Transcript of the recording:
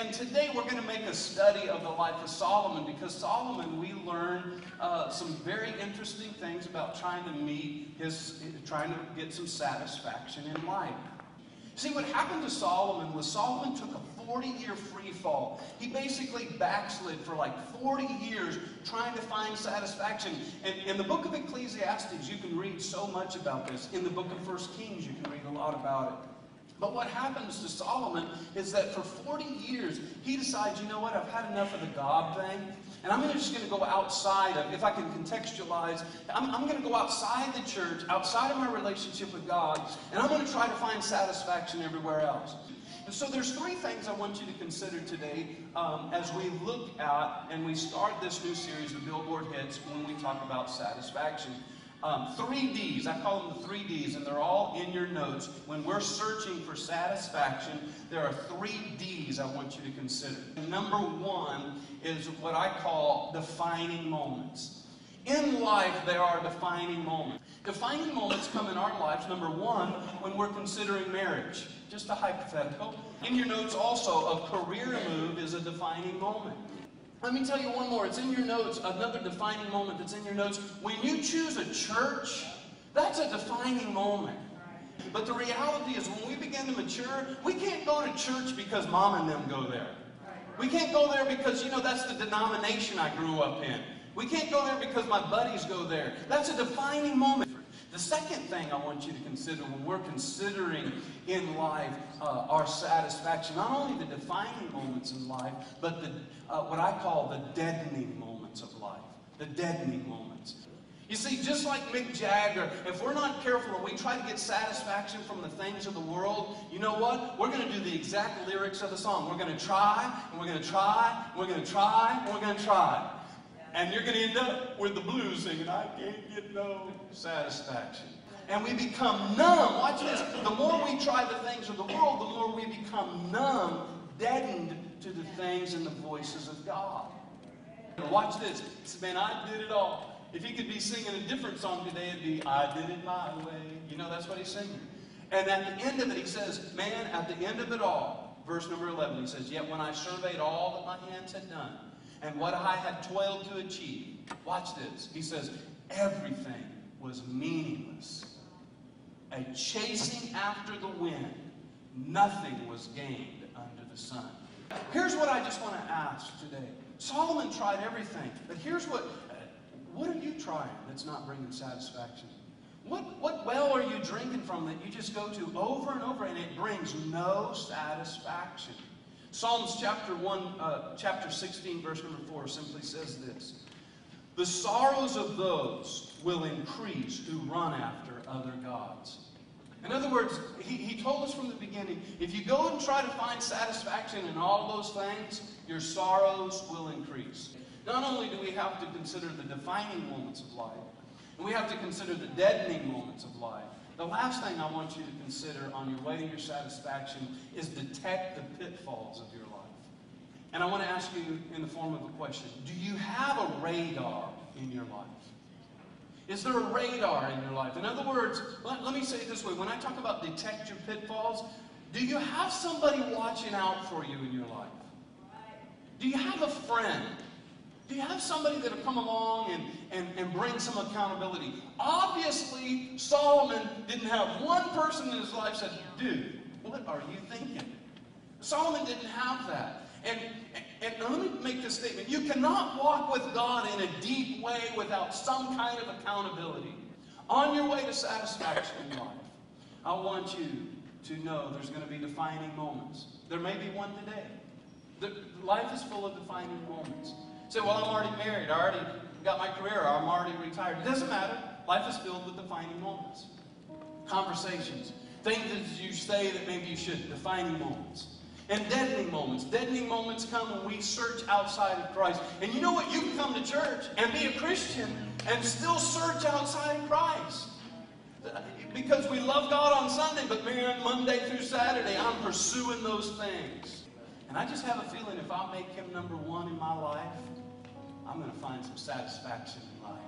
And today we're going to make a study of the life of Solomon, because Solomon, we learn some very interesting things about trying to get some satisfaction in life. See, what happened to Solomon was Solomon took a 40-year free fall. He basically backslid for like 40 years trying to find satisfaction. And in the book of Ecclesiastes, you can read so much about this. In the book of 1 Kings, you can read a lot about it. But what happens to Solomon is that for 40 years, he decides, you know what, I've had enough of the God thing, and I'm just going to go outside of, if I can contextualize, I'm going to go outside the church, outside of my relationship with God, and I'm going to try to find satisfaction everywhere else. And so there's three things I want you to consider today as we look at and we start this new series, the Billboard Hits, when we talk about satisfaction. 3 Ds, I call them the 3 Ds, and they're all in your notes. When we're searching for satisfaction, there are 3 Ds I want you to consider. Number 1 is what I call defining moments. In life, there are defining moments. Defining moments come in our lives, number 1, when we're considering marriage. Just a hypothetical. In your notes also, a career move is a defining moment. Let me tell you one more. It's in your notes, another defining moment that's in your notes. When you choose a church, that's a defining moment. But the reality is when we begin to mature, we can't go to church because mom and them go there. We can't go there because, that's the denomination I grew up in. We can't go there because my buddies go there. That's a defining moment. The second thing I want you to consider when we're considering in life our satisfaction, not only the defining moments in life, but what I call the deadening moments of life. The deadening moments. You see, just like Mick Jagger, if we're not careful and we try to get satisfaction from the things of the world, you know what? We're going to do the exact lyrics of the song. We're going to try, and we're going to try, and we're going to try, and we're going to try. And you're going to end up with the blues singing, I can't get no satisfaction. And we become numb. Watch this. The more we try the things of the world, the more we become numb, deadened to the things and the voices of God. Watch this. He said, man, I did it all. If he could be singing a different song today, it'd be, I did it my way. That's what he's singing. And at the end of it, he says, man, at the end of it all, verse number 11, he says, yet when I surveyed all that my hands had done, and what I had toiled to achieve, watch this, he says, everything was meaningless. A chasing after the wind, nothing was gained under the sun. Here's what I just want to ask today. Solomon tried everything, but here's what are you trying that's not bringing satisfaction? What well are you drinking from that you just go to over and over and it brings no satisfaction? Psalms chapter 16, verse number 4 simply says this. The sorrows of those will increase who run after other gods. In other words, he told us from the beginning, if you go and try to find satisfaction in all those things, your sorrows will increase. Not only do we have to consider the defining moments of life, and we have to consider the deadening moments of life, the last thing I want you to consider on your way to your satisfaction is detect the pitfalls of your life. And I want to ask you in the form of a question. Do you have a radar in your life? Is there a radar in your life? In other words, let me say it this way. When I talk about detect your pitfalls, do you have somebody watching out for you in your life? Do you have a friend? Do you have somebody that will come along and bring some accountability? Obviously, Solomon didn't have one person in his life said, dude, what are you thinking? Solomon didn't have that. And let me make this statement. You cannot walk with God in a deep way without some kind of accountability. On your way to satisfaction in life, I want you to know there's going to be defining moments. There may be one today. Life is full of defining moments. Say, well, I'm already married. I already got my career. Or I'm already retired. It doesn't matter. Life is filled with defining moments. Conversations. Things that you say that maybe you shouldn't. Defining moments. And deadening moments. Deadening moments come when we search outside of Christ. And you know what? You can come to church and be a Christian and still search outside of Christ. Because we love God on Sunday, but man, Monday through Saturday, I'm pursuing those things. And I just have a feeling if I make Him number one in my life, I'm going to find some satisfaction in life.